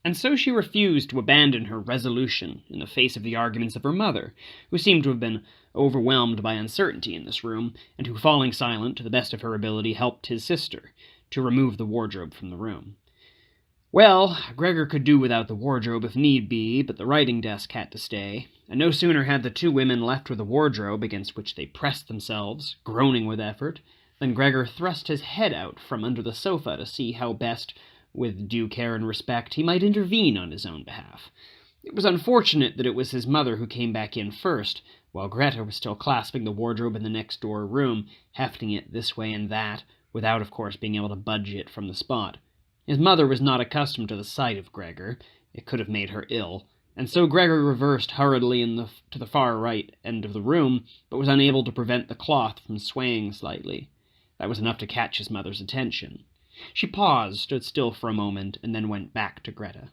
And so she refused to abandon her resolution in the face of the arguments of her mother, who seemed to have been overwhelmed by uncertainty in this room, and who, falling silent to the best of her ability, helped his sister to remove the wardrobe from the room. Well, Gregor could do without the wardrobe if need be, but the writing desk had to stay, and no sooner had the two women left with the wardrobe against which they pressed themselves, groaning with effort, than Gregor thrust his head out from under the sofa to see how best, with due care and respect, he might intervene on his own behalf. It was unfortunate that it was his mother who came back in first, while Greta was still clasping the wardrobe in the next-door room, hefting it this way and that, without, of course, being able to budge it from the spot. His mother was not accustomed to the sight of Gregor. It could have made her ill, and so Gregor reversed hurriedly to the far right end of the room, but was unable to prevent the cloth from swaying slightly. That was enough to catch his mother's attention. She paused, stood still for a moment, and then went back to Greta.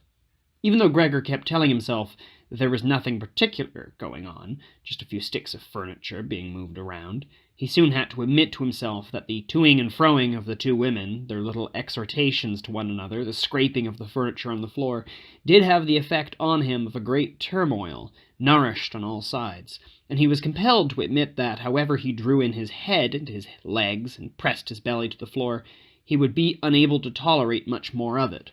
Even though Gregor kept telling himself that there was nothing particular going on, just a few sticks of furniture being moved around, he soon had to admit to himself that the toing and froing of the two women, their little exhortations to one another, the scraping of the furniture on the floor, did have the effect on him of a great turmoil, nourished on all sides, and he was compelled to admit that, however he drew in his head into his legs and pressed his belly to the floor, he would be unable to tolerate much more of it.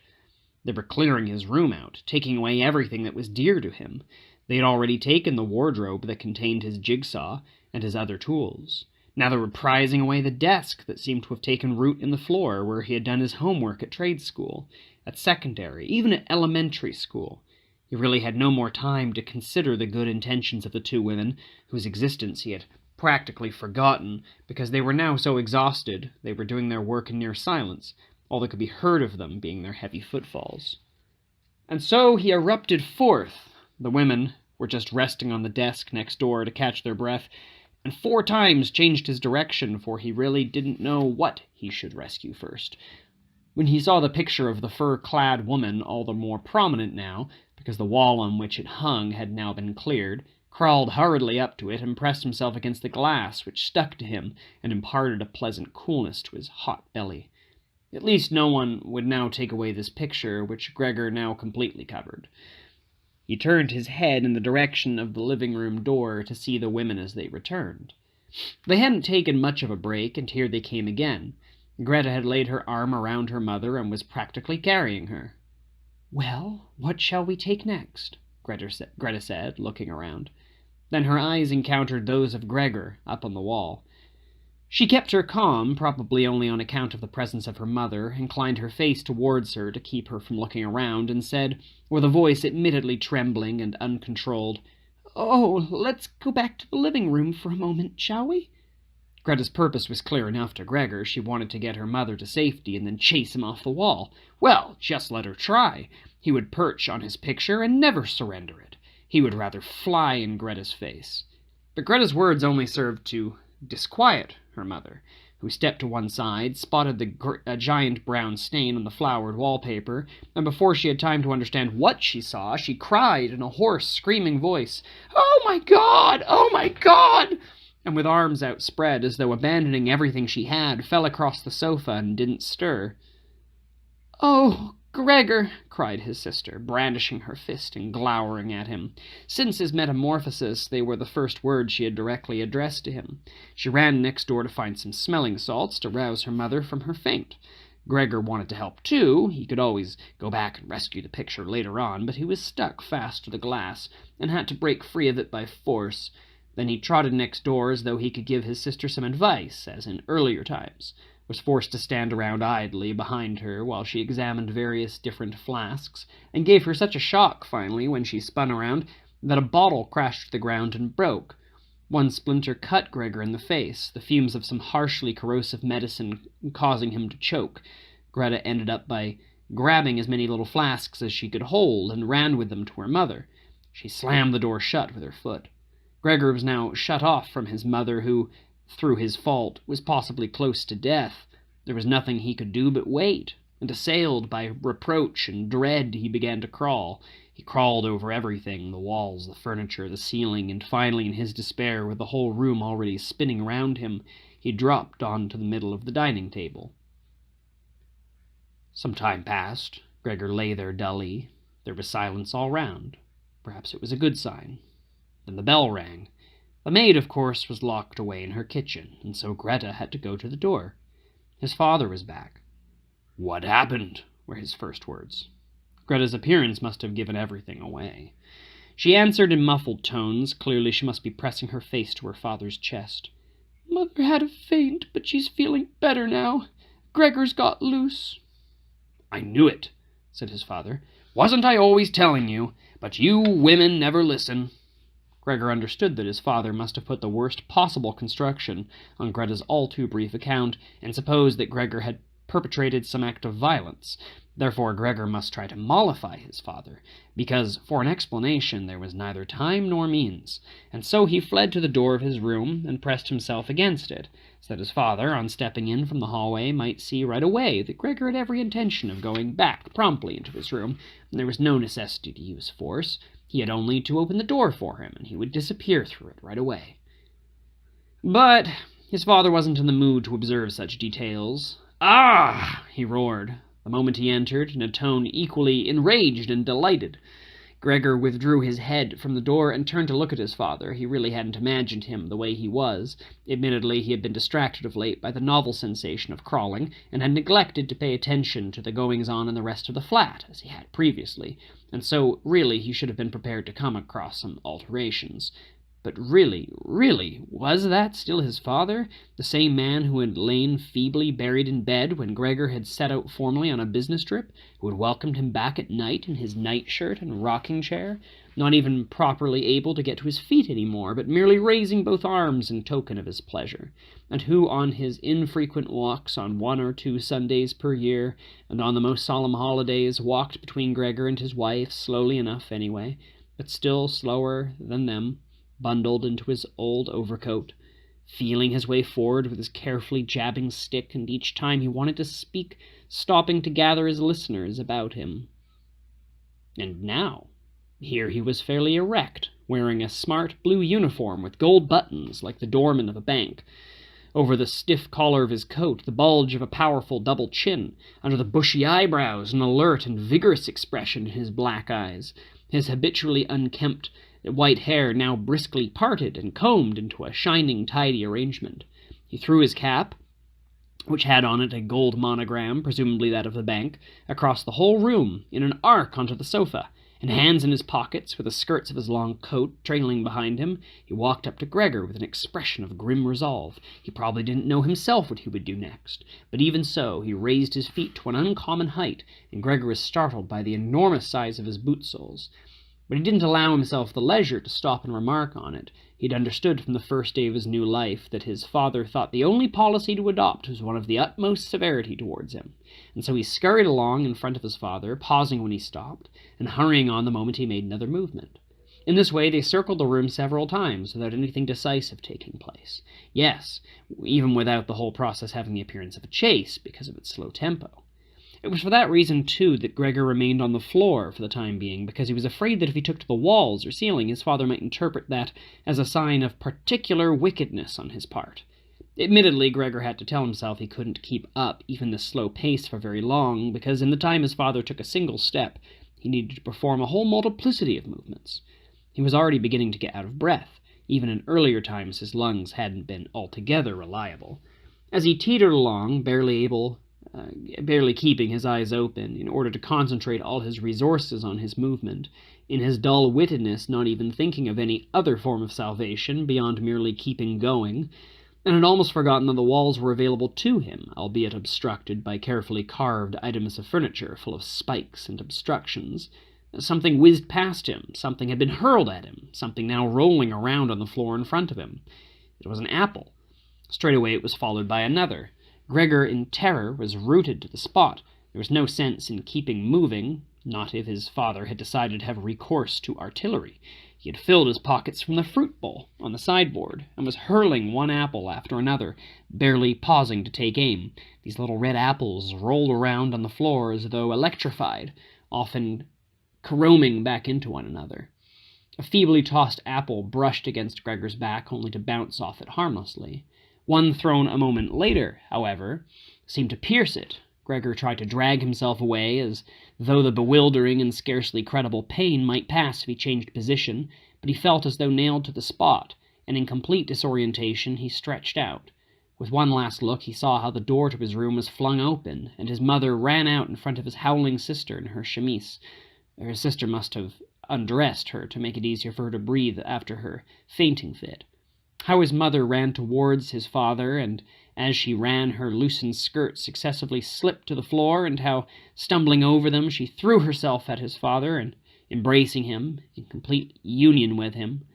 They were clearing his room out, taking away everything that was dear to him. They had already taken the wardrobe that contained his jigsaw and his other tools. Now they were prizing away the desk that seemed to have taken root in the floor where he had done his homework at trade school, at secondary, even at elementary school. He really had no more time to consider the good intentions of the two women, whose existence he had practically forgotten, because they were now so exhausted they were doing their work in near silence, all that could be heard of them being their heavy footfalls. And so he erupted forth. The women were just resting on the desk next door to catch their breath, and 4 times changed his direction, for he really didn't know what he should rescue first. When he saw the picture of the fur-clad woman, all the more prominent now, because the wall on which it hung had now been cleared, crawled hurriedly up to it and pressed himself against the glass, which stuck to him and imparted a pleasant coolness to his hot belly. At least no one would now take away this picture, which Gregor now completely covered. He turned his head in the direction of the living-room door to see the women as they returned. They hadn't taken much of a break, and here they came again. Greta had laid her arm around her mother and was practically carrying her. "Well, what shall we take next?" Greta said, looking around. Then her eyes encountered those of Gregor up on the wall. She kept her calm, probably only on account of the presence of her mother, inclined her face towards her to keep her from looking around, and said, with a voice admittedly trembling and uncontrolled, "Oh, let's go back to the living room for a moment, shall we?" Greta's purpose was clear enough to Gregor. She wanted to get her mother to safety and then chase him off the wall. Well, just let her try. He would perch on his picture and never surrender it. He would rather fly in Greta's face. But Greta's words only served to disquiet her mother, who stepped to one side, spotted the giant brown stain on the flowered wallpaper, and before she had time to understand what she saw, she cried in a hoarse, screaming voice, "Oh my God! Oh my God!" and with arms outspread, as though abandoning everything she had, fell across the sofa and didn't stir. "Oh, Gregor!" cried his sister, brandishing her fist and glowering at him. Since his metamorphosis, they were the first words she had directly addressed to him. She ran next door to find some smelling salts to rouse her mother from her faint. Gregor wanted to help too. He could always go back and rescue the picture later on, but he was stuck fast to the glass and had to break free of it by force. Then he trotted next door as though he could give his sister some advice, as in earlier times, was forced to stand around idly behind her while she examined various different flasks, and gave her such a shock, finally, when she spun around, that a bottle crashed to the ground and broke. One splinter cut Gregor in the face, the fumes of some harshly corrosive medicine causing him to choke. Greta ended up by grabbing as many little flasks as she could hold and ran with them to her mother. She slammed the door shut with her foot. Gregor was now shut off from his mother, who, through his fault, was possibly close to death. There was nothing he could do but wait, and assailed by reproach and dread, he began to crawl. He crawled over everything, the walls, the furniture, the ceiling, and finally, in his despair, with the whole room already spinning round him, he dropped onto the middle of the dining table. Some time passed. Gregor lay there dully. There was silence all round. Perhaps it was a good sign. Then the bell rang. The maid, of course, was locked away in her kitchen, and so Greta had to go to the door. His father was back. "What happened?" were his first words. Greta's appearance must have given everything away. She answered in muffled tones. Clearly she must be pressing her face to her father's chest. "Mother had a faint, but she's feeling better now. Gregor's got loose." "I knew it," said his father. "Wasn't I always telling you? But you women never listen." Gregor understood that his father must have put the worst possible construction on Greta's all-too-brief account, and supposed that Gregor had perpetrated some act of violence. Therefore Gregor must try to mollify his father, because for an explanation there was neither time nor means, and so he fled to the door of his room and pressed himself against it, so that his father, on stepping in from the hallway, might see right away that Gregor had every intention of going back promptly into his room, and there was no necessity to use force. He had only to open the door for him, and he would disappear through it right away. But his father wasn't in the mood to observe such details. "Ah!" he roared, the moment he entered, in a tone equally enraged and delighted. Gregor withdrew his head from the door and turned to look at his father. He really hadn't imagined him the way he was. Admittedly, he had been distracted of late by the novel sensation of crawling, and had neglected to pay attention to the goings-on in the rest of the flat, as he had previously, and so really he should have been prepared to come across some alterations. But really, was that still his father? The same man who had lain feebly buried in bed when Gregor had set out formally on a business trip, who had welcomed him back at night in his nightshirt and rocking chair, not even properly able to get to his feet any more, but merely raising both arms in token of his pleasure, and who on his infrequent walks on 1 or 2 Sundays per year, and on the most solemn holidays, walked between Gregor and his wife, slowly enough anyway, but still slower than them, bundled into his old overcoat, feeling his way forward with his carefully jabbing stick, and each time he wanted to speak, stopping to gather his listeners about him. And now, here he was fairly erect, wearing a smart blue uniform with gold buttons like the doorman of a bank. Over the stiff collar of his coat, the bulge of a powerful double chin, under the bushy eyebrows, an alert and vigorous expression in his black eyes, his habitually unkempt white hair now briskly parted and combed into a shining, tidy arrangement. He threw his cap, which had on it a gold monogram, presumably that of the bank, across the whole room, in an arc onto the sofa, and hands in his pockets, with the skirts of his long coat trailing behind him, he walked up to Gregor with an expression of grim resolve. He probably didn't know himself what he would do next, but even so, he raised his feet to an uncommon height, and Gregor was startled by the enormous size of his boot soles. But he didn't allow himself the leisure to stop and remark on it. He'd understood from the first day of his new life that his father thought the only policy to adopt was one of the utmost severity towards him, and so he scurried along in front of his father, pausing when he stopped, and hurrying on the moment he made another movement. In this way they circled the room several times without anything decisive taking place. Yes, even without the whole process having the appearance of a chase because of its slow tempo. It was for that reason, too, that Gregor remained on the floor for the time being, because he was afraid that if he took to the walls or ceiling, his father might interpret that as a sign of particular wickedness on his part. Admittedly, Gregor had to tell himself he couldn't keep up even this slow pace for very long, because in the time his father took a single step, he needed to perform a whole multiplicity of movements. He was already beginning to get out of breath. Even in earlier times his lungs hadn't been altogether reliable. As he teetered along, barely keeping his eyes open, in order to concentrate all his resources on his movement, in his dull-wittedness not even thinking of any other form of salvation beyond merely keeping going, and had almost forgotten that the walls were available to him, albeit obstructed by carefully carved items of furniture full of spikes and obstructions. Something whizzed past him, something had been hurled at him, something now rolling around on the floor in front of him. It was an apple. Straightway it was followed by another. Gregor, in terror, was rooted to the spot. There was no sense in keeping moving, not if his father had decided to have recourse to artillery. He had filled his pockets from the fruit bowl on the sideboard, and was hurling one apple after another, barely pausing to take aim. These little red apples rolled around on the floor as though electrified, often caroming back into one another. A feebly tossed apple brushed against Gregor's back, only to bounce off it harmlessly. One thrown a moment later, however, seemed to pierce it. Gregor tried to drag himself away, as though the bewildering and scarcely credible pain might pass if he changed position, but he felt as though nailed to the spot, and in complete disorientation he stretched out. With one last look, he saw how the door to his room was flung open, and his mother ran out in front of his howling sister in her chemise. Her sister must have undressed her to make it easier for her to breathe after her fainting fit. How his mother ran towards his father, and as she ran, her loosened skirts successively slipped to the floor, and how, stumbling over them, she threw herself at his father, and, embracing him, in complete union with him.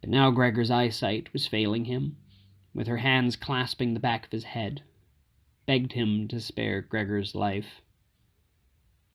But now Gregor's eyesight was failing him, with her hands clasping the back of his head, begged him to spare Gregor's life.